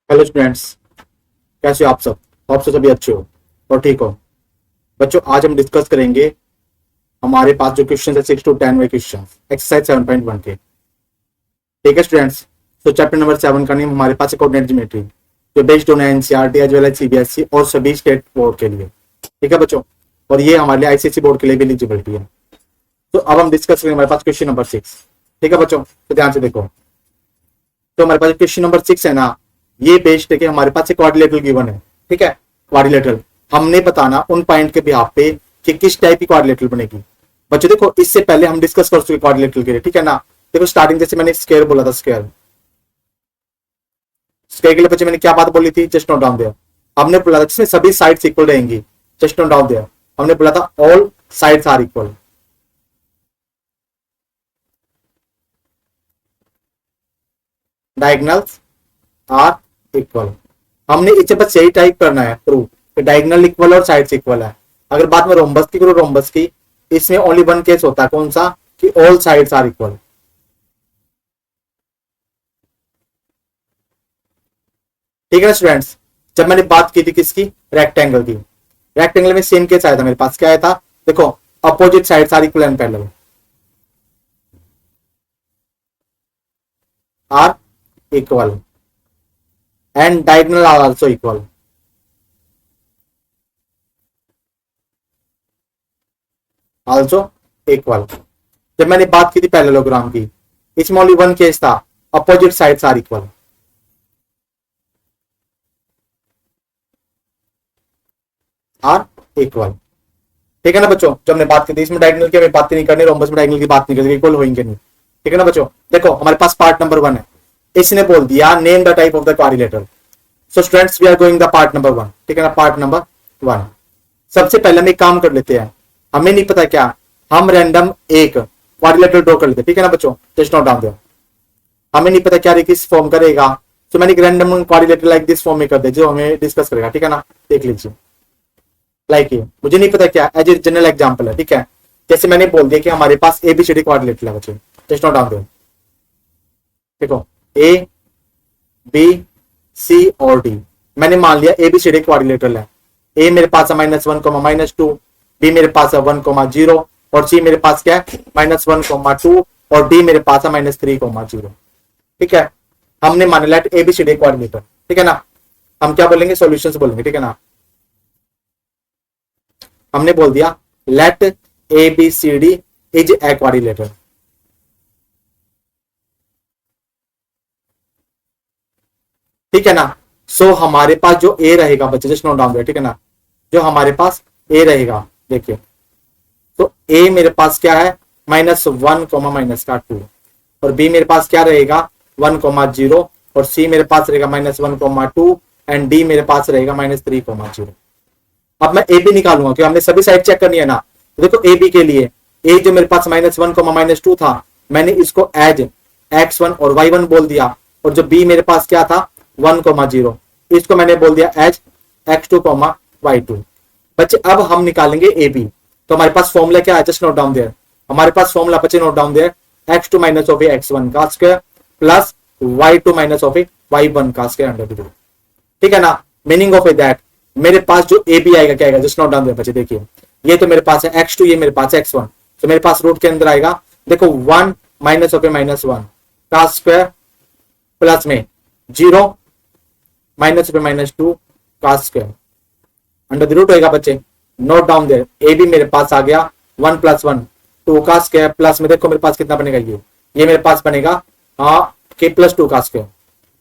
Hello students, कैसे हो आप सब? आप सब सभी अच्छे हो और ठीक हो? बच्चों, आज हम डिस्कस करेंगे हमारे पास जो क्वेश्चन है 6 to 10 में क्वेश्चन एक्सरसाइज 7.1 के। ठीक है स्टूडेंट्स, तो चैप्टर नंबर 7 का नेम हमारे पास है कोऑर्डिनेट ज्योमेट्री, जो based on NCERT as well as CBSE और सभी स्टेट बोर्ड के लिए। ठीक है बच्चों, और ये हमारे लिए आईसीएसई बोर्ड के लिए भी एलिजिबिलिटी है। तो अब हम डिस्कस करेंगे हमारे पास क्वेश्चन नंबर 6। ठीक है बच्चों, तो ध्यान से देखो। तो हमारे पास क्वेश्चन नंबर 6 है ना, ये बेस्ड है कि हमारे पास एक क्वाड्रिलेटरल गिवन है। ठीक है, क्वाड्रिलेटरल हमने बताना उन पॉइंट के बिहाफ पे कि किस टाइप की क्वाड्रिलेटरल बनेगी। बच्चों देखो, इससे पहले हम डिस्कस कर चुके क्वाड्रिलेटरल के लिए। ठीक है ना, देखो स्टार्टिंग जैसे मैंने स्क्वायर बोला था, स्क्वायर स्क्वायर के लिए बच्चे मैंने क्या बात बोली थी, जस्ट नोट डाउन देयर। हमने बोला था जिसमें सभी साइड्स इक्वल रहेंगी, जस्ट नोट डाउन देयर। हमने बोला था all sides are equal. Diagonals are equal. हमने इसे बस यही टाइप करना है प्रूफ कि डायगोनल इक्वल और साइड्स इक्वल है। अगर बात में रोम्बस की करो, रोम्बस की इसमें ओनली वन केस होता है, कौन सा, कि ऑल साइड्स आर इक्वल। ठीक है ना स्टूडेंट्स, जब मैंने बात की थी किसकी, रेक्टेंगल की, रेक्टेंगल में सेम केस आया था मेरे पास। क्या आया था, देखो opposite sides are equal and parallel, are equal and diagonal are also equal. Also equal. जब मैंने बात की थी पैरेललोग्राम की, इसमें ओनली वन केस था, opposite sides are equal. Are equal. ठीक है ना बच्चों, जब हमने बात की थी इसमें डायगोनल की हमें बात नहीं करनी, रोम्बस में डायगोनल की बात नहीं करनी, इक्वल होंगे नहीं। ठीक है ना बच्चों, देखो हमारे पास पार्ट नंबर 1 है। इसने बोल दिया name the type of the quadrilateral. So students we are going the part number 1। ठीक है ना, पार्ट नंबर 1। सबसे पहले हम एक काम कर लेते हैं, हमें नहीं पता क्या, हम रैंडम एक क्वाड्रिलेटरल ड्रॉ कर लेते हैं। ठीक है ना बच्चों, जस्ट नोट डाउन देयर। हमें नहीं पता क्या किस फॉर्म करेगा, तो मैंने एक random quadrilateral like this form में कर दे जो हमें डिस्कस करेगा। ठीक है ना, देख लीजिए। लाइक ये मुझे नहीं पता क्या, एज ए जनरल एग्जांपल है। ठीक है, जैसे मैंने बोल दिया कि हमारे पास एबीसीडी क्वाड्रिलेटरल है बच्चे, जस्ट नोट डाउन देयर। देखो ए बी सी और डी, मैंने मान लिया एबीसीडी क्वाड्रिलेटरल है। ए मेरे पास है -1, -2, बी मेरे पास है 1, 0 और सी मेरे पास क्या है -1, 2 और डी मेरे पास है -3, 0। ठीक है, हमने मान लिया एबीसीडी क्वाड्रिलेटरल। ठीक है ना, हम क्या बोलेंगे, सॉल्यूशंस बोलेंगे। ठीक है ना, हमने बोल दिया let A B C D is a quadrilateral. ठीक है ना, सो हमारे पास जो ए रहेगा बच्चे, जस्ट नोट डाउन। ठीक है ना, जो हमारे पास ए रहेगा, देखिए तो ए मेरे पास क्या है -1, -2 और बी मेरे पास क्या रहेगा 1, 0 और सी मेरे पास रहेगा -1, 2 एंड डी मेरे पास रहेगा -3, 0। अब मैं ए बी निकालूंगा क्योंकि हमने सभी साइड चेक करनी है ना। तो देखो ए बी के लिए ए जो मेरे पास -1, -2 था, मैंने इसको एज x1 और y1 बोल दिया, और जो बी मेरे पास क्या था 1, 0, इसको मैंने बोल दिया एज x2, y2। बच्चे अब हम निकालेंगे ए बी, तो हमारे पास फॉर्मूला क्या है, जस्ट नोट डाउन देयर। हमारे पास फॉर्मूला बच्चे note down there, x2 minus of x1 का square plus y2 minus of y1 का स्क्वायर अंडर रूट। ठीक है ना, मीनिंग ऑफ दैट मेरे पास जो ए बी आएगा क्या आएगा, जस्ट नोट डाउन देयर बच्चे। देखिए ये तो मेरे पास है x2, ये मेरे पास है x1, तो मेरे पास रूट के अंदर आएगा, देखो 1 माइनस ऑफ -1 का स्क्वायर प्लस में 0 माइनस ऑफ -2 का स्क्वायर अंडर द रूट होगा बच्चे। Note down there, A B मेरे पास आ गया 1 + 1 2 का स्क्वायर प्लस में देखो मेरे पास कितना बनेगा, ये मेरे पास बनेगा के +2 का स्क्वायर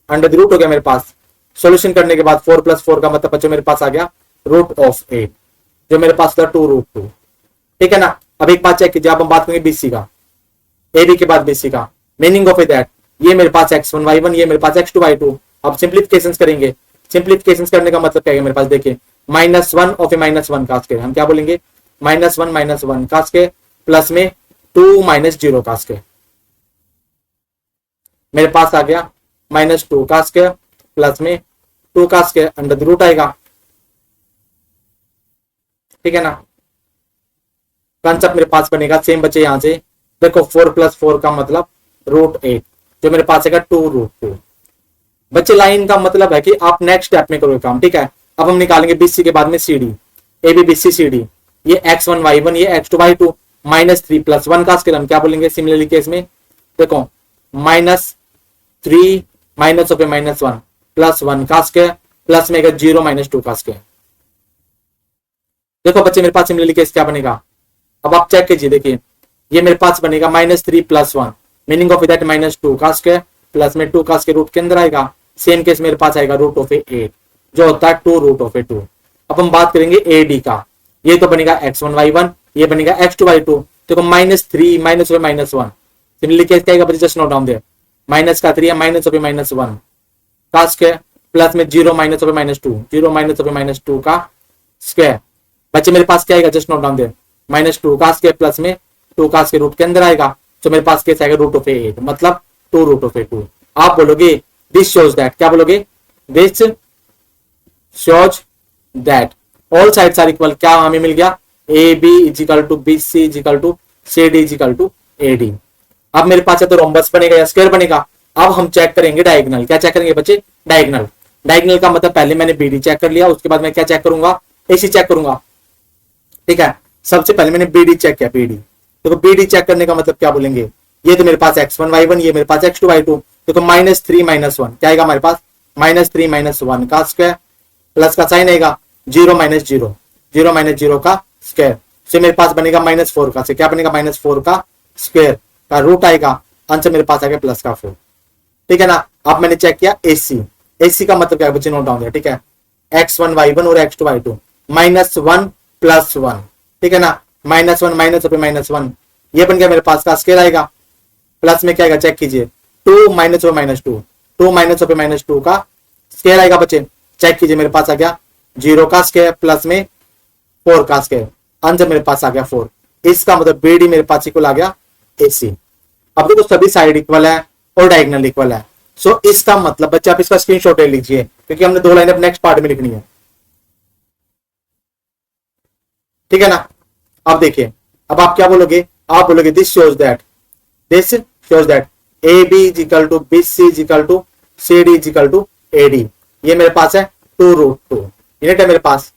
अंडर द रूट हो गया मेरे पास। सॉल्यूशन करने के बाद 4 + 4 का मतलब बच्चों मेरे पास आ गया √8, जो मेरे पास था 2√2। ठीक है ना, अब एक बात चेक कीजिए, अब हम बात करेंगे बीसी का, ए बी के बाद बीसी का। मीनिंग ऑफ दैट ये मेरे पास x1 y1, ये मेरे पास x2 y2। अब सिंप्लीफिकेशन करेंगे, सिंप्लीफिकेशन करने का मतलब क्या है मेरे पास, देखिए -1 ऑफ -1 का स्क्वायर, हम क्या बोलेंगे -1 -1 का स्क्वायर प्लस में 2 - 0 का स्क्वायर, मेरे पास आ गया -2 का स्क्वायर प्लस में 2 का स्क्वायर अंडर द रूट आएगा। ठीक है ना, कंसेप्ट मेरे पास बनेगा सेम बच्चे। यहां से देखो 4 + 4 का मतलब √8, जो मेरे पास आएगा 2√2। बच्चे लाइन का मतलब है कि आप नेक्स्ट स्टेप में करोगे काम, ठीक है। अब हम निकालेंगे बीसी के बाद में C D, A B B C C D, ये x1 y1 ये x2 y2 -3 + 1 का स्केल हम क्या बोलेंगे सिमिलरली केस में, देखो -3 माइनस ऑफ -1 +1 का स्केल प्लस में 0 -2 का स्केल। देखो बच्चे मेरे पास सिमिलरली केस क्या बनेगा, अब आप चेक कीजिए, देखिए ये मेरे पास बनेगा -3 + 1 मीनिंग ऑफ दैट -2 का स्केल प्लस में 2 का स्केल रूट के अंदर आएगा। सेम केस मेरे पास आएगा √8 जो होता है 2√2। अब हम बात करेंगे ए डी का, ये तो बनेगा x1 y1 ये बनेगा x2 y2। देखो -3 -1 सिमिलरली केस क्या आएगा बच्चे, just note down there, minus का 3 है -1 का स्क्वायर प्लस में 0 -2 0 -2 का स्क्वायर। बच्चे मेरे पास क्या आएगा, जस्ट नोट डाउन देयर, -2 का स्क्वायर प्लस में 2 का स्क्वायर रूट के अंदर आएगा, तो मेरे पास केस आएगा √8 मतलब 2√2। आप बोलोगे दिस शोज दैट, क्या बोलोगे, this shows that all sides are equal. क्या हमें मिल गया, A B equal to B C equal to C D equal to A D. अब मेरे पास है तो रोम्बस बनेगा या स्क्वायर बनेगा। अब हम चेक करेंगे डायगोनल, क्या चेक करेंगे बच्चे, डायगोनल। डायगोनल का मतलब पहले मैंने बी डी चेक कर लिया, उसके बाद मैं क्या चेक करूंगा, एसी चेक करूंगा, ठीक है। सबसे पहले मैंने बी डी चेक किया, बी डी। देखो बी डी चेक करने का मतलब क्या बोलेंगे, ये तो मेरे पास x1 y1 ये मेरे पास x2 y2। देखो -3 -1 क्या आएगा हमारे पास, -3 -1 का स्क्वायर प्लस का साइन आएगा 0 -0 0 -0 का स्क्वायर से मेरे पास बनेगा -4 का, से क्या बनेगा -4 का स्क्वायर का रूट आएगा, आंसर मेरे पास आ गया +4, ठीक है ना। अब मैंने चेक किया एसी, एसी का मतलब क्या है बच्चे, नोट डाउन है, ठीक है। x1 y1 और x2 y2 -1 + 1, ठीक है ना, -1 -1 ये बन गया मेरे पास का स्केल आएगा, प्लस में क्या आएगा चेक कीजिए 2 -2 2 -2 का स्केल आएगा बच्चे, चेक कीजिए मेरे पास आ गया 0 का स्केल प्लस में 4 का स्केल, आंसर मेरे पास आ गया 4। इसका मतलब बीडी मेरे पास इक्वल आ गया एसी। अब देखो सभी साइड इक्वल है और डायगोनल इक्वल है, सो इसका मतलब बच्चे आप इसका स्क्रीनशॉट ले लीजिए क्योंकि हमने 2 लाइन अब नेक्स्ट पार्ट में लिखनी है, ठीक है ना। अब देखिए, अब आप क्या बोलोगे, आप बोलोगे this shows that A B equal to B C equal to C D equal to A D. ये मेरे पास है 2√2 यूनिट है मेरे पास,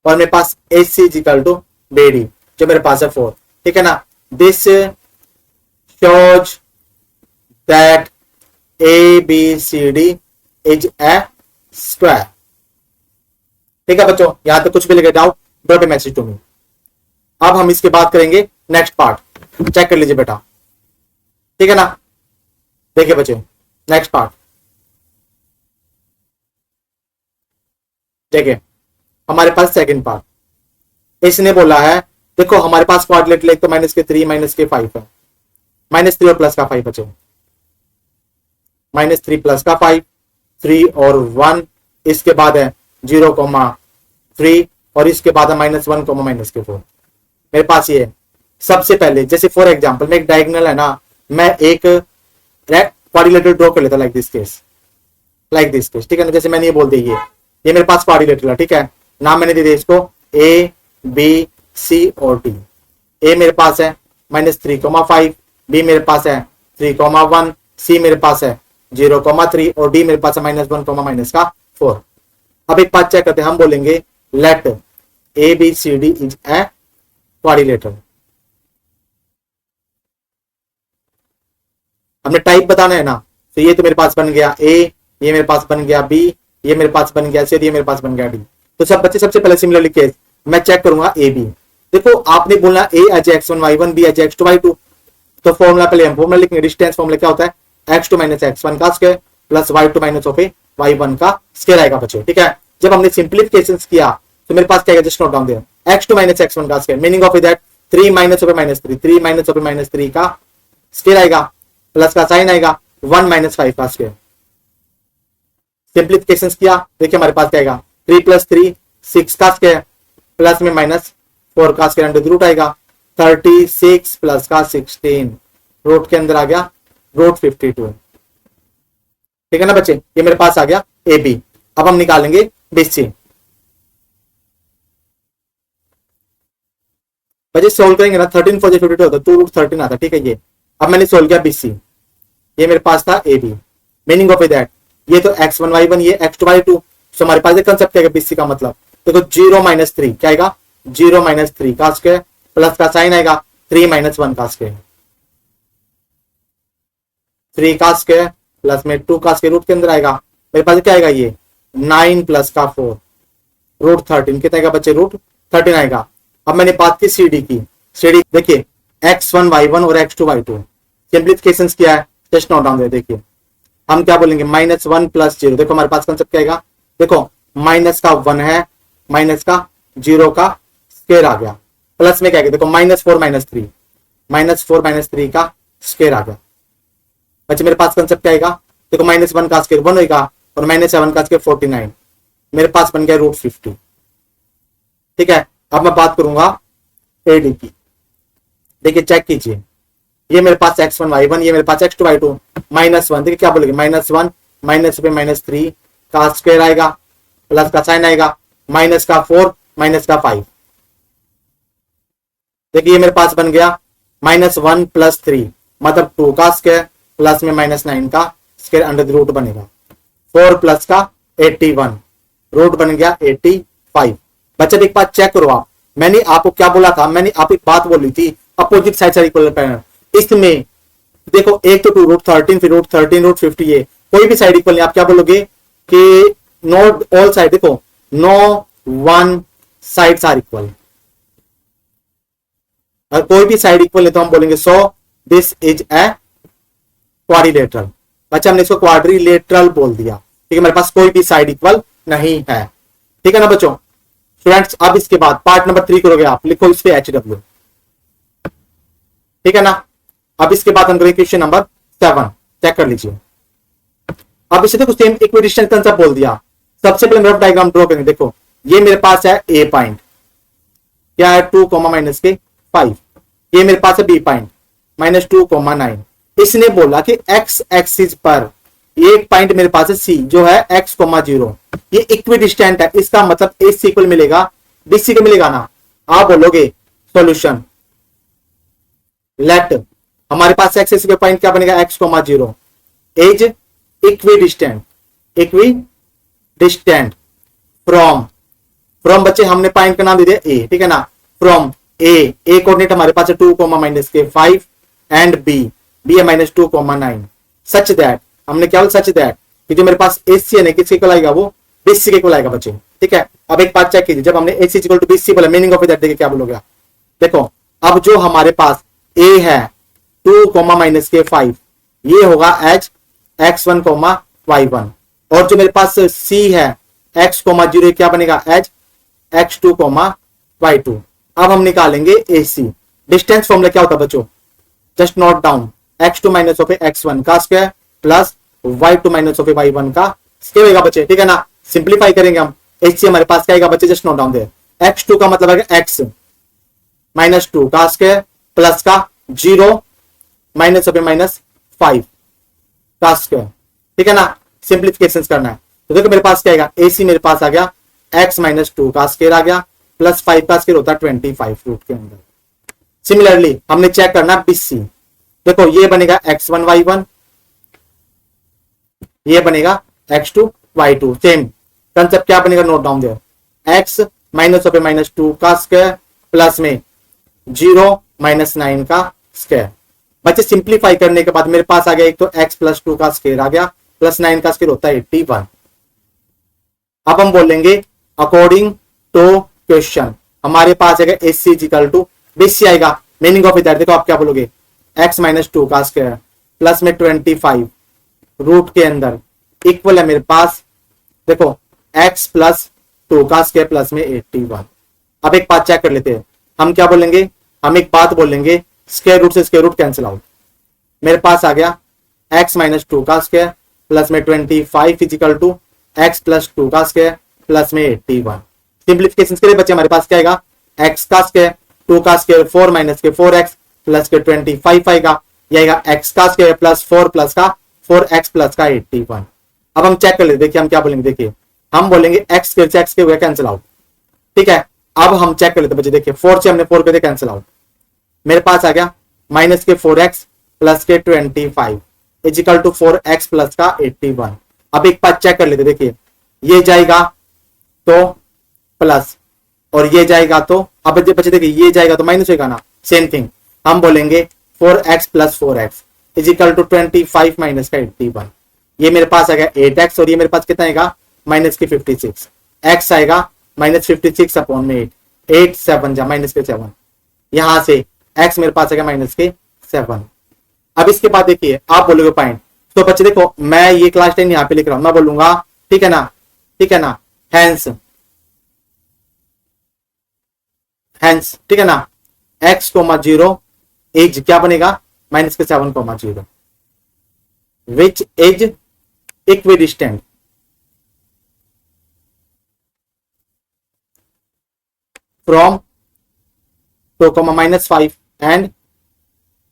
और मेरे पास A C equal to B D जो मेरे पास है 4, ठीक है ना। This shows that A B C D is a square, ठीक है बच्चों, यहां तक कुछ भी लगे doubt drop a message to me. अब हम इसके बाद करेंगे नेक्स्ट पार्ट, चेक कर लीजिए बेटा, ठीक है ना। देखिए बच्चे नेक्स्ट पार्ट देखिए, हमारे पास सेकंड पार्ट, इसने बोला है देखो हमारे पास क्वाड्रिलेटरल एक तो -3 -5 है, -3 और प्लस का 5 बचे, -3 प्लस का 5 3 और 1, इसके बाद है 0,3 और इसके बाद है -1, -4। मेरे पास ये है, सबसे पहले जैसे फॉर एग्जांपल में एक डायगोनल है ना, मैं एक क्वाड्रिलेटरल ड्रॉ कर लेता लाइक दिस केस, ठीक है ना। जैसे मैंने ये बोल दी ये मेरे पास क्वाड्रिलेटरल है, ठीक है। नाम मैंने दे दिया इसको ए बी सी और डी। ए मेरे पास है -3,5, बी मेरे पास है 3,1, सी मेरे पास है 0,3 और डी मेरे पास है -1, -4। अब एक बात चेक करते हैं, हम बोलेंगे let A B C D is a quadrilateral. हमने टाइप बताना है ना, तो ये तो मेरे पास बन गया ए, ये मेरे पास बन गया बी, ये मेरे पास बन गया सी, ये मेरे पास बन गया डी। तो सब बच्चे सबसे पहले सिमिलरली केस मैं चेक करूंगा ए बी। देखो आपने बोलना ए as x1 y1 B as x2 y2, तो फॉर्मूला पहले हम फॉर्मूला लिखेंगे, डिस्टेंस फॉर्मूला क्या होता है x2 - x1 का स्क्वायर प्लस y2 - y1 का स्क्वायर आएगा बच्चे, ठीक है। जब हमने सिंप्लीफिकेशन किया तो मेरे पास क्या है, just note down there, x2 - x1 का स्क्वायर मीनिंग ऑफ दैट 3 - 3 का स्क्वायर आएगा, प्लस का साइन आएगा 1 - 5 का स्क्वायर। सिंप्लीफिकेशन किया, देखिए हमारे पास क्या आएगा 3 + 3 6 का स्क्वायर प्लस में -4 का स्क्वायर अंडर रूट आएगा 36 प्लस का 16 रूट के अंदर आ गया √52, ठीक है ना बच्चे। ये मेरे पास आ गया ए बी। अब हम निकालेंगे बीसी, बच्चे सोल्व करेंगे ना 13 4 52 होता है, 2√13 आता, ठीक है। ये अब मैंने सोल्व किया बीसी, ये मेरे पास था A B, meaning of that ये तो x1 y1 ये x2 y2, सो हमारे पास कंसेप्ट क्या है बीसी का मतलब देखो 0 - 3 क्या आएगा 0 - 3 का स्क्वायर प्लस का साइन आएगा 3 - 1 का स्क्वायर 3 का स्क्वायर प्लस में 2 का स्क्वायर रूट के अंदर आएगा मेरे पास क्या आएगा ये 9 प्लस का 4 रूट 13 कितना आएगा बच्चे रूट 13 आएगा। अब मैंने बात की सीडी की, सीडी देखिए x1 y1 और x2 y2 सिंप्लीफिकेशन किया है, जस्ट नोट डाउन दे देखिए हम क्या बोलेंगे -1 + 0 देखो हमारे पास कंसेप्ट क्या आएगा देखो माइनस का 1 है माइनस का 0 का स्क्वायर आ गया प्लस में क्या आएगा देखो -4 - 3 का स्क्वायर आ गया बच्चे मेरे पास कंसेप्ट क्या आएगा देखो -1 का स्क्वायर 1 होगा और -7 का स्क्वायर 49 मेरे पास बन गया रूट 50। ठीक है अब मैं बात करूंगा एडी की, देखिए चेक कीजिए ये मेरे पास x1 y1 ये मेरे पास x2 y2 -1 देखिए क्या बोलेंगे -1 माइनस पे -3 का स्क्वायर आएगा प्लस का साइन आएगा माइनस का 4 माइनस का 5 देखिए ये मेरे पास बन गया -1 + 3 मतलब 2 का स्क्वायर प्लस में -9 का स्क्वायर अंडर द रूट बनेगा 4 प्लस का 81 रूट बन गया 85। बच्चे एक बात चेक करो आप, मैंने आपको क्या बोला था, मैंने आप एक बात बोली थी अपोजिट साइड से इक्वल पैटर्न, इसमें देखो एक तो 2 रूट 13 फिर रूट 13 रूट 50 ये कोई भी साइड इक्वल नहीं, आप क्या बोलोगे कि नॉट ऑल साइड देखो no one sides are equal, अगर कोई भी साइड इक्वल नहीं तो हम बोलेंगे so this is a quadrilateral. बच्चा हमने इसको क्वाड्रिलेटरल बोल दिया, ठीक है मेरे पास कोई भी साइड इक्वल नहीं है, ठीक है ना बच्चों। स्टूडेंट्स अब इसके बाद पार्ट नंबर 3 करोगे आप, लिखो इस पे HW, ठीक है ना। अब इसके बाद हम करेंगे क्वेश्चन नंबर 7, चेक कर लीजिए। अब इसे देखो सेम इक्विडिस्टेंस कंसेप्ट बोल दिया, सबसे पहले रफ डायग्राम ड्रॉ करेंगे। देखो ये मेरे पास है ए पॉइंट, क्या है 2, -5, ये मेरे पास है बी पॉइंट -2, 9। इसने बोला कि एक्स एक्सिस पर एक पॉइंट मेरे पास है सी जो है x, 0, ये इक्विडिस्टेंट है, इसका मतलब ए सी इक्वल मिलेगा बीसी को मिलेगा ना। आप बोलोगे सॉल्यूशन लेट हमारे पास एक्स एक्सिस पे पॉइंट क्या बनेगा x, 0 इज इक्विडिस्टेंट फ्रॉम बच्चे हमने पॉइंट का नाम दे दिया ए, ठीक है ना। फ्रॉम ए कोऑर्डिनेट हमारे पास है 2, -5 एंड बी है -2, 9 सच दैट हमने क्या बोला सच दैट कि जो मेरे पास एसी है किसके इक्वल आएगा वो बीसी के इक्वल आएगा बच्चे, ठीक है। अब एक बात चेक कीजिए, जब हमने एसी इक्वल टू बीसी बोला मीनिंग ऑफ दैट देखिए क्या बोलोगे। देखो अब जो हमारे पास ए है 2, -5 ये होगा एज x1, y1 और जो मेरे पास सी है x, 0 क्या बनेगा एज x2, y2। अब हम निकालेंगे AC, डिस्टेंस फॉर्मूला क्या होता है बच्चों, just note down x2 - x1 का स्क्वायर प्लस y2 - y1 का स्क्वायर होगा बच्चे, ठीक है ना। सिंप्लीफाई करेंगे हम, AC हमारे पास क्या आएगा बच्चे, जस्ट नोट डाउन दे x2 का मतलब है x -2 का स्क्वायर प्लस का 0 -5 का स्क्वायर, ठीक है ना। सिंप्लीफिकेशन करना है तो देखो मेरे पास क्या आएगा, AC मेरे पास आ गया x -2 का स्क्वायर आ गया प्लस 5 का स्क्वायर होता है 25 रूट के अंदर। सिमिलरली हमने चेक करना BC, देखो ये बनेगा x1 y1 ये बनेगा x2 y2, सेम कंसेप्ट क्या बनेगा नोट डाउन देयर x -2 का स्क्वायर प्लस में 0 -9 का स्क्वायर। बच्चे सिंप्लीफाई करने के बाद मेरे पास आ गया एक तो x + 2 का स्क्वायर आ गया प्लस 9 का स्क्वायर होता है 81। अब हम बोलेंगे अकॉर्डिंग टू क्वेश्चन हमारे पास आएगा AC = BC आएगा, मीनिंग ऑफ दैट देखो आप क्या बोलोगे x -2 का स्क्वायर प्लस में 25 रूट के अंदर इक्वल है मेरे पास देखो x + 2 का स्क्वायर प्लस में 81। अब एक बात चेक कर लेते हैं, हम क्या बोलेंगे, हम एक बात बोलेंगे स्क्वायर रूट से स्क्वायर रूट कैंसिल आउट, मेरे पास आ गया x -2 का स्क्वायर प्लस में 25 = x + 2 का स्क्वायर प्लस में 81। सिंप्लीफिकेशन के लिए बच्चे हमारे पास क्या आएगा x का स्क्वायर 2 का स्क्वायर 4 - 4x प्लस के 25 आएगा, ये आएगा x का स्क्वायर प्लस 4 प्लस का 4x प्लस का 81। अब हम चेक कर लेते देखिए हम क्या बोलेंगे, देखिए हम बोलेंगे x स्क्वायर से x के कैंसिल आउट, ठीक है। अब हम चेक कर लेते बच्चे, देखिए 4 से हमने 4 कैंसिल आउट, मेरे पास आ गया -4x प्लस के 25 is equal to 4x plus का 81। अब एक बात चेक कर लेते, देखिए ये जाएगा तो प्लस और ये जाएगा तो, अब बच्चे देखिए ये जाएगा तो माइनस होगा ना, सेम थिंग हम बोलेंगे 4x plus 4x is equal to 25 minus का 81। ये मेरे पास आ गया 8x और ये मेरे पास कितना आएगा माइनस के 56, x आएगा माइनस 56 अपॉन में 8 7 जा माइनस के 7, यहां से x मेरे पास आ गया माइनस के 7। अब इसके बाद देखिए आप बोलोगे पॉइंट, तो बच्चे देखो मैं ये क्लास 10 यहां पे लिख रहा हूं, मैं बोलूंगा ठीक है ना, ठीक है ना, हैंस हैंस ठीक है ना, x कोमा 0 इज क्या बनेगा माइनस के 7 comma 0 which is equidistant from 2 minus 5 and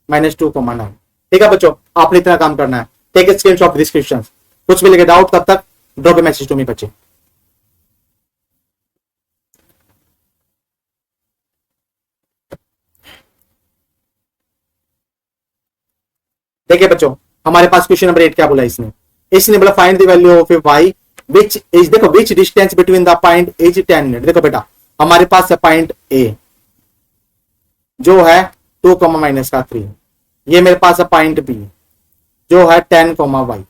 minus 2 9। ठीक है बच्चों, आपने इतना काम करना है, टेक स्क्रीनशॉट डिस्क्रिप्शन, कुछ भी लगे डाउट तब तक drop a message to me बच्चे। देखिए बच्चों हमारे पास क्वेश्चन नंबर 8 क्या बोला इसने बोला find the value of A Y which is, देखो which distance between the point is 10 unit. देखो बेटा हमारे पास है पॉइंट ए जो है 2 माइनस का 3, ये मेरे पास है पॉइंट बी जो है 10 वाई,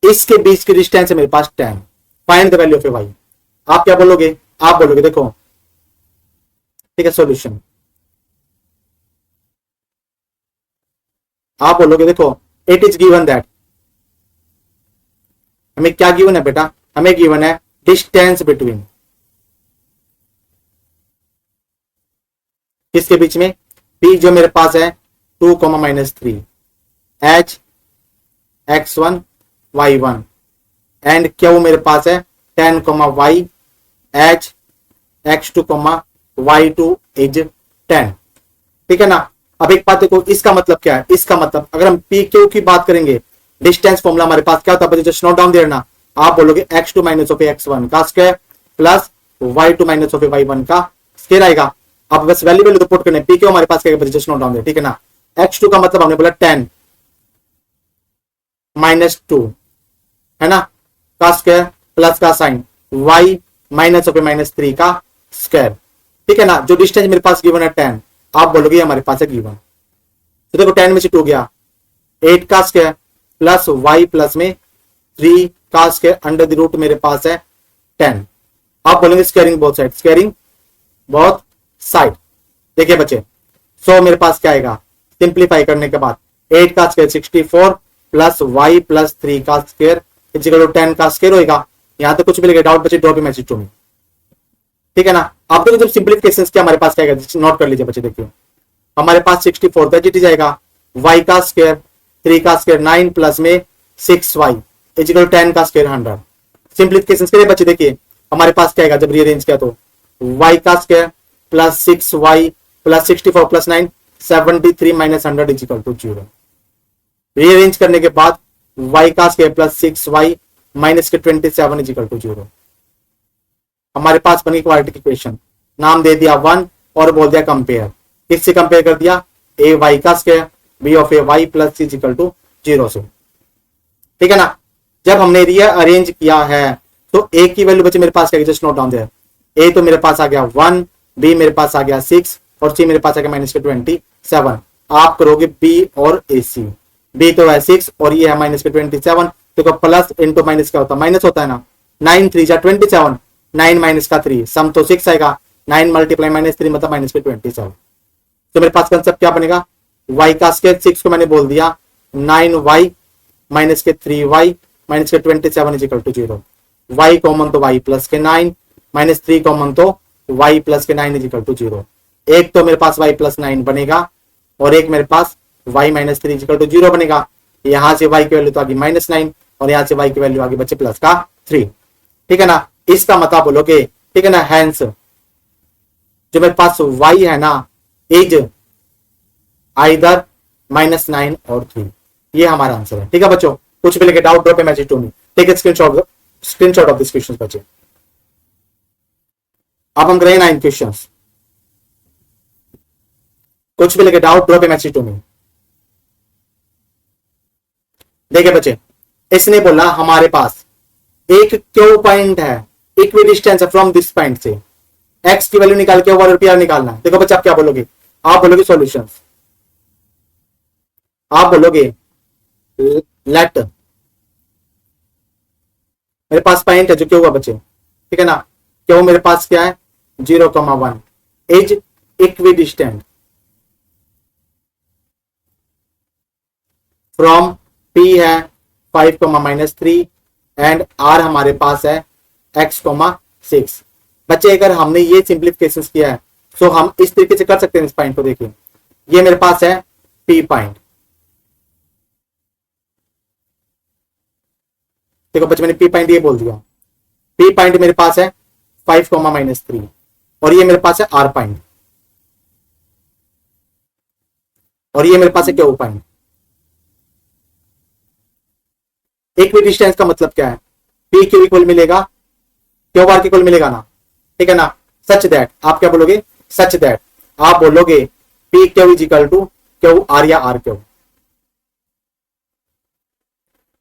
इसके बीच की डिस्टेंस है मेरे पास 10। Find the value of A Y, आप क्या बोलोगे, आप बोलोगे देखो ठीक है सॉल्यूशन, आप बोलोगे देखो इट इज गिवन दैट, हमें क्या गिवन है बेटा, हमें गिवन है डिस्टेंस बिटवीन किसके बीच में, पी जो मेरे पास है 2 minus 3 H x1 y1 and Q मेरे पास है 10 Y H x2 y2 is 10। ठीक है ना। अब एक बात देखो, इसका मतलब क्या है, इसका मतलब अगर हम पी क्यू की बात करेंगे, डिस्टेंस फॉर्मूला हमारे पास क्या होता है, जस्ट नोट डाउन देना, आप बोलोगे x2 माइनस ऑफ x1 का square plus y2 minus of y1 का स्क्वायर आएगा। अब बस वैल्यू वैल्यू तो पुट करने, पी क्यू हमारे पास क्या है, जस्ट नोट डाउन दे, ठीक है ना। x2 का मतलब हमने बोला 10 माइनस 2 है ना का स्क्वायर प्लस का sign y minus of minus 3 का स्क्वायर, ठीक है ना। जो डिस्टेंस मेरे पास गिवन है 10, आप बोलोगे हमारे पास है गिवन, तो देखो 10 में से 2 गया, 8 का स्क्वायर प्लस y प्लस में 3 का स्क्वायर अंडर द रूट मेरे पास है 10। आप बोलेंगे squaring both side, squaring both side. देखिए बच्चे, सो मेरे पास क्या आएगा, सिंप्लीफाई करने के बाद 8 का स्क्वायर 64 प्लस y प्लस 3 का स्क्वायर इक्वल टू 10 का स्क्वायर होगा। यहां तो कुछ भी लगे डाउट बच्चे drop a message to me, ठीक है ना। आप देखो जब सिंप्लीफिकेशन क्या हमारे पास क्या आएगा, नोट कर लीजिए बच्चे, देखिए हमारे पास 64 बच जाएगा, y का स्क्वायर 3 का स्क्वायर 9 प्लस में 6y इक्वल 10 का स्क्वायर 100। सिंप्लीफिकेशन के लिए बच्चे देखिए हमारे पास क्या आएगा, जब रीअरेंज किया तो y का स्क्वायर प्लस 6y प्लस 64 प्लस 9 73 माइनस 100 इक्वल टू 0। रीअरेंज करने के बाद y का स्क्वायर प्लस 6y माइनस के 27 इक्वल टू 0। हमारे पास बनी क्वाड्रेटिक इक्वेशन, नाम दे दिया 1 और बोल दिया कंपेयर, किससे कंपेयर कर दिया, ए वाई का square B of A Y plus C equal to 0 से, ठीक है ना। जब हमने रीअरेंज किया है तो ए की वैल्यू बच्चे मेरे पास क्या, जस्ट नोट डाउन देयर, ए तो मेरे पास आ गया 1, बी मेरे पास आ गया 6 और सी मेरे पास आ गया माइनस के 27। आप करोगे बी और ए सी, बी तो है 6 और ये है माइनस के 27, देखो प्लस इंटू माइनस क्या होता है, माइनस होता है ना, 9 3 जा 27, 9 माइनस का 3 सम तो 6 आएगा, 9 मल्टीप्लाई माइनस 3 मतलब माइनस के 27। तो मेरे पास कंसेप्ट क्या बनेगा, y का स्क्वायर 6 को मैंने बोल दिया 9y माइनस के 3y माइनस के 27 इक्वल टू 0। y कॉमन तो y प्लस के 9 माइनस 3 कॉमन तो y प्लस के 9 इक्वल टू 0। एक तो मेरे पास y प्लस 9 बनेगा और एक मेरे पास y माइनस 3 इक्वल टू 0 बनेगा। यहां से y की वैल्यू तो आ गई माइनस 9 और यहां से y की वैल्यू आ गई बच्चे प्लस का 3, ठीक है ना। इसका मतलब बोलोगे, ठीक है ना, हैंस जो मेरे पास y है ना इज आइदर माइनस 9 और 3, ये हमारा आंसर है, ठीक है बच्चों। कुछ भी लेके doubt drop a message to me, take screenshot of this question बच्चे। अब हम करेंगे 9 क्वेश्चंस, कुछ भी लेके doubt drop a message to me. देखिए बच्चे, इसने बोला हमारे पास एक क्यू पॉइंट है, equidistance from this point से, एक्स की वैल्यू निकाल के ओवर पी आर निकालना है। देखो बच्चे आप क्या बोलोगे, आप बोलोगे सॉल्यूशंस, आप बोलोगे लेट, मेरे पास पॉइंट है जो क्यू है बच्चे, ठीक है ना, क्यू मेरे पास क्या है 0,1 is equi distant from P है 5,-3 एंड R हमारे पास है x,6। बच्चे अगर हमने ये सिंप्लीफिकेशन किया है तो हम इस तरीके से कर सकते हैं। इस पॉइंट को देखिए, ये मेरे पास है P पॉइंट, देखो बच्चे मैंने P पॉइंट ये बोल दिया, P पॉइंट मेरे पास है 5,-3 और ये मेरे पास है R पॉइंट और ये मेरे पास है Q पॉइंट। इक्वी डिस्टेंस का मतलब क्या है, पी क्यू इक्वल मिलेगा क्यू आर के इक्वल मिलेगा ना, ठीक है ना। सच दैट, आप क्या बोलोगे, सच दैट आप बोलोगे P Q is equal to Q R या आर क्यू,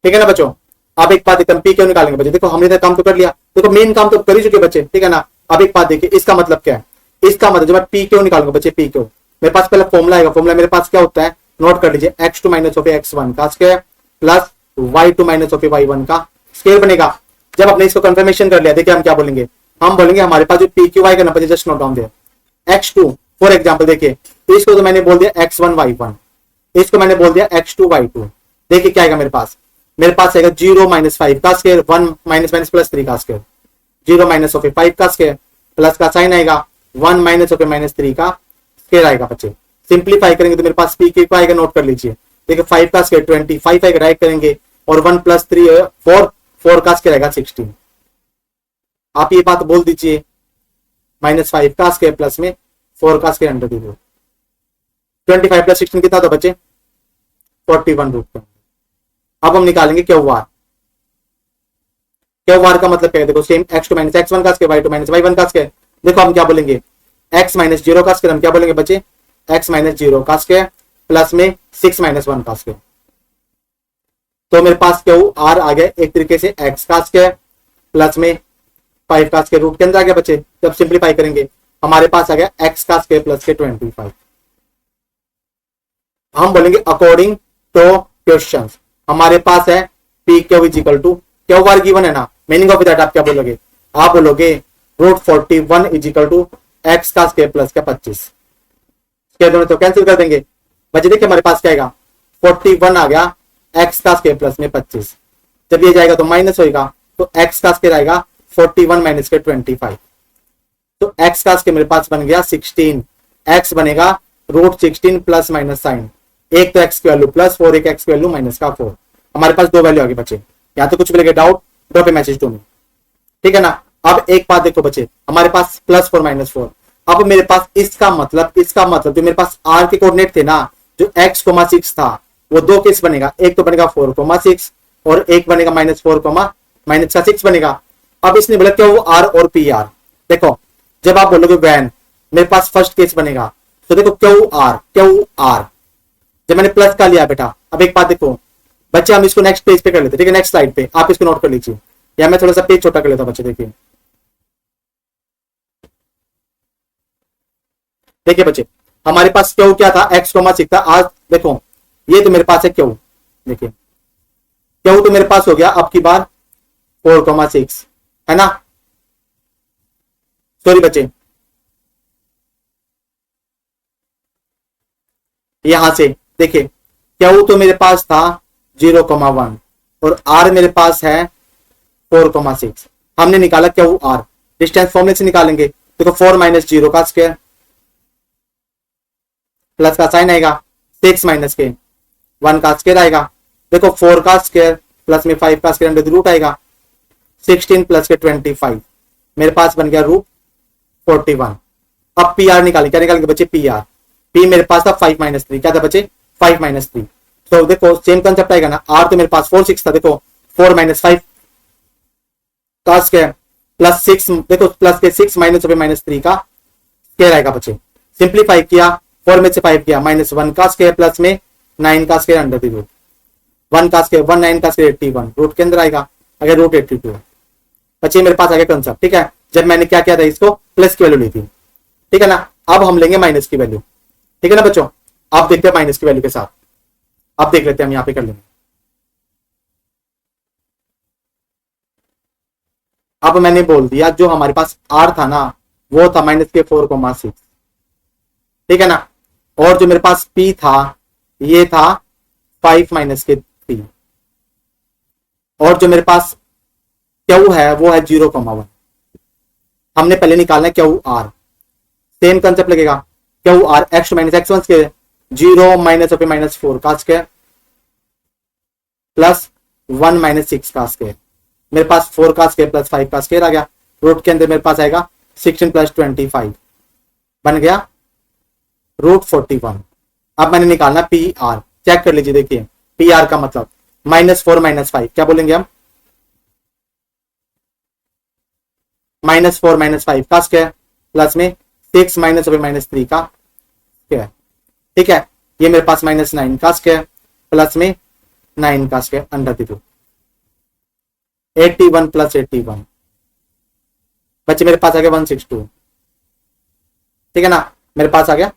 ठीक है ना बच्चों। अब एक बात एकदम पी क्यू निकालेंगे बच्चे, देखो हमने तो काम तो कर लिया, देखो मेन काम तो कर ही चुके बच्चे, ठीक है ना। अब एक बात देखिए, इसका मतलब क्या है, इसका मतलब जब मैं पी क्यू निकालूंगा बच्चे, पी क्यू मेरे पास पहले फॉर्मुला आएगा, फॉर्मुला मेरे पास क्या होता है, नोट कर लीजिए, x2 माइनस ऑफ x1 का square plus y2 minus of y1 का स्क्वायर बनेगा। जब आपने इसको कंफर्मेशन कर लिया, देखिए हम क्या बोलेंगे, हम बोलेंगे हमारे पास जो पी क्यू वाई का number just note down they, x2 for example, देखिए इसको तो मैंने बोल दिया x1 y1, इसको मैंने बोल दिया x2 y2। देखिए क्या आएगा मेरे पास, मेरे पास आएगा 0-5 का स्क्वायर, 1 माइनस माइनस प्लस 3 का स्क्वायर, 0 माइनस ऑफ 5 का स्क्वायर प्लस का साइन आएगा 1 माइनस ऑफ माइनस 3 का स्क्वायर आएगा बच्चे। सिंप्लीफाई करेंगे तो मेरे पास पी क्यू आएगा, नोट कर लीजिए, देखिए 5 का स्क्वायर 25 आएगा, राइट करेंगे और 1 प्लस 3 4 का स्क्वायर आएगा 16। आप ये बात बोल दीजिए, -5 का स्क्वायर प्लस में 4 का square under the root, 25 plus 16 कितना था बच्चे 41 रूट। अब हम निकालेंगे क्यू आर, क्यू आर का मतलब क्या है, देखो सेम x2 माइनस x1 का स्क्वायर, y2 माइनस y1 का स्क्वायर। देखो हम क्या बोलेंगे, x माइनस 0 का स्क्वायर हम क्या बोलेंगे बच्चे, x माइनस 0 का स्क्वायर प्लस में 6 माइनस 1 का स्क्वायर। तो मेरे पास क्यू आर आ गया एक तरीके से x का स्क्वायर प्लस में 5 का स्क्वायर रूट के अंदर आ गया बच्चे। जब सिंप्लीफाई करेंगे हमारे पास आ गया x का स्क्वायर प्लस के 25। हम बोलेंगे अकॉर्डिंग टू क्वेश्चन हमारे पास है P Q is equal to Q R given है ना, मीनिंग ऑफ दैट आप क्या बोलोगे, आप बोलोगे √41 इज इक्वल टू एक्स का स्क्वायर प्लस का 25। स्क्वायर दोनों तो कैंसिल कर देंगे बच्चे, देखिए हमारे पास क्या आएगा 41 आ गया एक्स का स्क्वायर प्लस में 25, जब ये जाएगा तो माइनस होगा, तो एक्स का स्क्वायर आएगा 41 माइनस के 25, तो एक्स का स्क्वायर मेरे पास बन गया 16, एक्स बनेगा √16 प्लस माइनस साइन, एक तो एक्स की वैल्यू प्लस 4, एक एक्स की वैल्यू माइनस का 4। हमारे पास दो वैल्यू आ गई बच्चे, यहाँ तो कुछ भी लगे doubt drop a message to me, ठीक है ना। अब एक बात देखो बच्चे, हमारे पास +4 -4, अब मेरे पास इसका मतलब जो मेरे पास आर के कोऑर्डिनेट थे ना, जो x,6 था, वो दो केस बनेगा, एक तो बनेगा 4,6 और एक बनेगा -4,-6 बनेगा। अब इसने बोला क्या वो आर और पी आर, देखो जब आप बोलोगे वैन मेरे पास फर्स्ट केस बनेगा, तो देखो क्यू आर जब मैंने प्लस का लिया बेटा। अब एक बात देखो बच्चे, हम इसको नेक्स्ट पेज पे कर लेते हैं, ठीक है, नेक्स्ट स्लाइड पे आप इसको नोट कर लीजिए, या मैं थोड़ा सा पेज छोटा कर लेता हूं बच्चे। देखिए बच्चे, हमारे पास क्यू क्या था, x,6 था। आज देखो ये तो मेरे पास है क्यू, देखिए क्यू तो मेरे पास हो गया अब की बार 4,6 है ना, सॉरी बच्चे, यहां से देखिए क्यू तो मेरे पास था 0,1 और आर मेरे पास है 4,6। हमने निकाला क्यू आर, डिस्टेंस फॉर्मूले से निकालेंगे, देखो 4 माइनस 0 का स्क्वायर प्लस का साइन आएगा 6 माइनस के 1 का स्क्वायर आएगा, देखो 4 का स्क्वायर प्लस में 5 का स्क्वायर अंडर रूट आएगा, 16 प्लस के 25 मेरे पास बन गया √41। अब पी आर निकालेंगे, क्या निकालेंगे बच्चे, पी आर, पी मेरे पास था 5 - 3, क्या था बच्चे 5 - 3। तो देखो सेम कंसेप्ट आएगा ना, आर तो मेरे पास 4,6 था, देखो 4 - 5 का स्क्वायर प्लस 6, देखो प्लस के 6 माइनस -3 का स्क्वायर आएगा बच्चे। सिंप्लीफाई किया, 4 में से 5 किया, -1 का स्क्वायर प्लस में 9 का स्क्वायर अंडर दी रूट। 1 का स्क्वायर 1 9 का स्क्वायर 81 रूट के अंदर आएगा, अगर रूट 82 बच्चे मेरे पास आ गया कंसेप्ट। ठीक है, जब मैंने क्या किया था, इसको प्लस की वैल्यू ली थी। ठीक है ना, अब हम लेंगे माइनस की वैल्यू। ठीक है ना बच्चों, आप देखते हैं माइनस की वैल्यू के साथ, आप देख लेते हैं, हम यहां पे कर लेंगे। अब मैंने बोल दिया जो हमारे पास आर था ना, वो था -4,6। ठीक है ना, और जो मेरे पास पी था ये था 5-3, और जो मेरे पास क्यू है वो है 0,1। हमने पहले निकालना है क्यू आर, सेम कंसेप्ट लगेगा। Q R x minus x one square 0 -4 का स्क्वायर प्लस 1 - 6 का स्क्वायर, मेरे पास 4 का स्क्वायर प्लस 5 का स्क्वायर आ गया। रूट के अंदर मेरे पास आएगा 16 + 25 बन गया √41। अब मैंने निकालना पी आर, चेक कर लीजिए, देखिए पी आर का मतलब -4 - 5 क्या बोलेंगे हम, -4 - 5 का स्क्वायर प्लस में 6 -3 का स्क्वायर। ठीक है, ये मेरे पास -9 का स्क्वायर प्लस में 9 का स्क्वायर अंडर द रूट 81 + 81 बच्चे मेरे पास आ गया 162। ठीक है ना, मेरे पास आ गया।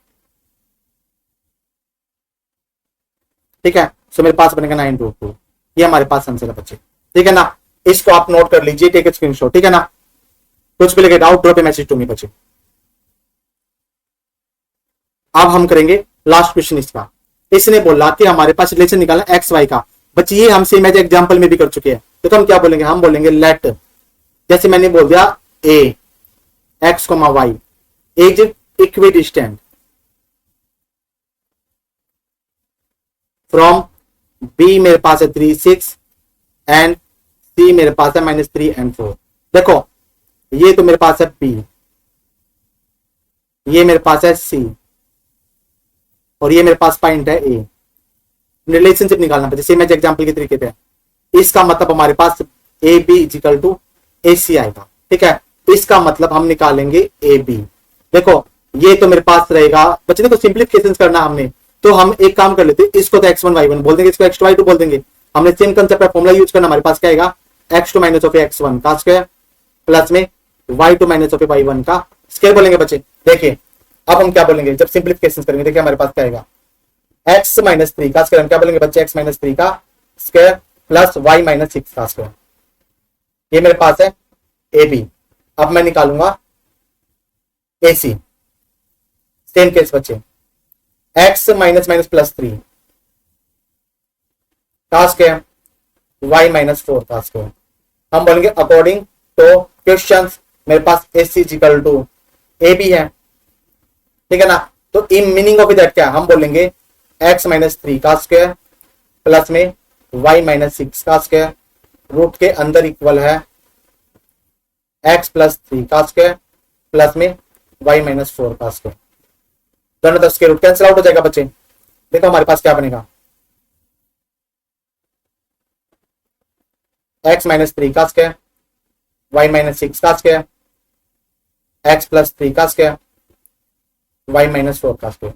ठीक है, सो मेरे पास बनेगा 9√2, ये हमारे पास आंसर है बच्चे। ठीक है ना, इसको आप नोट कर लीजिए, टेक ए स्क्रीनशॉट। ठीक है ना, कुछ भी लगे doubt drop a message to me बच्चे। अब हम करेंगे लास्ट क्वेश्चन इसका। इसने बोला कि हमारे पास रिलेशन निकालना एक्स वाई का। बच्चे ये हम सेम एग्जांपल में भी कर चुके हैं, तो हम क्या बोलेंगे, हम बोलेंगे लेट, जैसे मैंने बोल दिया A X Y is equidistant from B, मेरे पास है 3 6 एंड सी मेरे पास है -3 and 4। देखो ये तो मेरे पास है बी, ये मेरे पास है सी, और ये मेरे पास पॉइंट है ए। रिलेशनशिप निकालना पड़ता है सेम एग्जांपल के तरीके पे। इसका मतलब हमारे पास ए बी इजिकल टू ए सी आएगा। ठीक है, तो इसका मतलब हम निकालेंगे ए बी। देखो ये तो मेरे पास रहेगा बच्चे, देखो सिंप्लीफिकेशन करना हमने, तो हम एक काम कर लेते हैं, इसको तो x1 y1 बोल देंगे, इसको x2 y2 बोल देंगे। हमने सेम कंसेप्ट का फॉर्मूला यूज करना, हमारे पास क्या आएगा x2 - x1 का स्क्वायर प्लस में y2 - y1 का स्क्वायर बोलेंगे बच्चे। देखिए अब हम क्या बोलेंगे जब सिंप्लीफिकेशन करेंगे, देखिए हमारे पास क्या आएगा x - 3 का स्क्वायर, हम क्या बोलेंगे बच्चे x - 3 का स्क्वायर प्लस y - 6 का स्क्वायर। ये मेरे पास है ए बी। अब मैं निकालूंगा ए सी, सेम केस बच्चे x - -+3 का स्क्वायर y - 4 का स्क्वायर। हम बोलेंगे अकॉर्डिंग टू क्वेश्चंस मेरे पास A C equal to A B है। ठीक है ना, तो इन मीनिंग ऑफ दैट क्या हम बोलेंगे x - 3 का स्क्वायर प्लस में y - 6 का स्क्वायर रूट के अंदर इक्वल है x + 3 का स्क्वायर प्लस में y - 4 का स्क्वायर। दोनों तरफ स्क्वायर रूट कैंसिल आउट हो जाएगा बच्चे। देखो हमारे पास क्या बनेगा x - 3 का स्क्वायर y - 6 का स्क्वायर x + 3 का स्क्वायर y - 4 का स्क्वायर।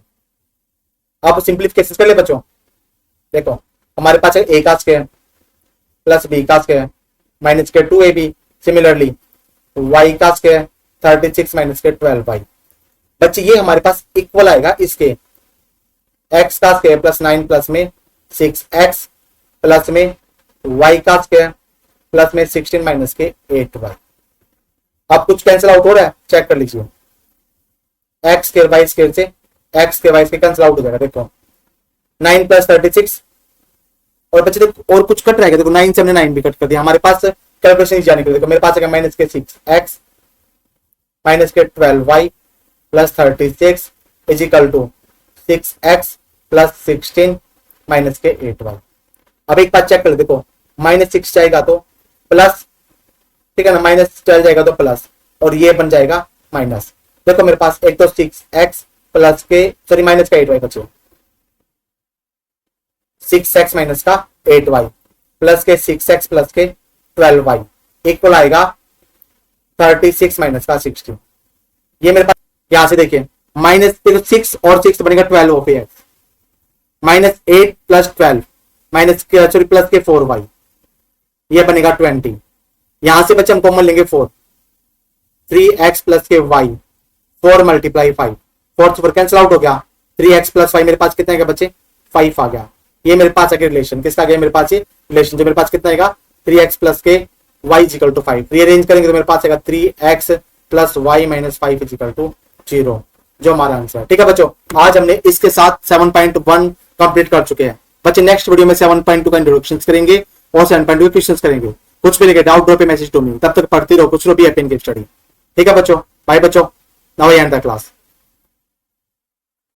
अब सिंप्लीफिकेशन कर ले बच्चों। देखो हमारे पास है a का स्क्वायर प्लस b का स्क्वायर माइनस के 2ab, सिमिलरली y का स्क्वायर 36 माइनस के 12y। बच्चे ये हमारे पास इक्वल आएगा इसके x का स्क्वायर प्लस 9 प्लस में 6x प्लस में y का स्क्वायर प्लस में 16 माइनस के 8y। अब कुछ कैंसिल आउट हो रहा है, चेक कर लीजिए, x स्क्वायर y स्क्वायर से x square y square cancel out हो जाएगा। देखो 9 + 36 और बच्चे देखो और कुछ कट रहेगा, देखो 9 से हमने 9 भी कट कर दिया। हमारे पास कैलकुलेशन जाने के लिए देखो मेरे पास है -6x माइनस के 12y plus 36 is equal to 6x plus 16 minus के 8y। अब एक बात चेक कर, देखो -6 जाएगा तो प्लस, ठीक है ना, -12 जाएगा तो प्लस, और ये बन जाएगा माइनस। देखो मेरे पास एक तो 6x प्लस के सॉरी माइनस का 8y बचे, 6x माइनस का 8y प्लस के 6x प्लस के 12y इक्वल आएगा 36 माइनस का 16। ये मेरे पास यहां से देखिए माइनस 6 और 6 बनेगा 12 of x, -8 + 12 minus sorry plus के 4y, ये बनेगा 20। यहां से बच्चे हम कॉमन लेंगे 4, 3x प्लस के y, 4 मल्टीप्लाई 5, 4 से 4 कैंसिल आउट हो गया, 3x प्लस y मेरे पास कितना आएगा बच्चे 5 आ गया। ये मेरे पास आगे रिलेशन किसका आ गया, मेरे पास ये रिलेशन जो मेरे पास कितना आएगा 3x प्लस के y इक्वल टू 5। रीअरेंज करेंगे तो मेरे पास आएगा 3x plus y minus 5 equal to 0, जो हमारा आंसर है। ठीक है बच्चों, आज हमने इसके साथ 7.1 कंप्लीट कर चुके हैं। बच्चे नेक्स्ट वीडियो में 7.2 का इंट्रोडक्शन करेंगे और 7.2 क्वेश्चन करेंगे। कुछ भी लेके डाउट ड्रॉप पे मैसेज टू मी, तब तक पढ़ती रहो, कुछ लो भी हैप्पी इन स्टडी। ठीक है बच्चों, बाय बच्चों, now I and the class.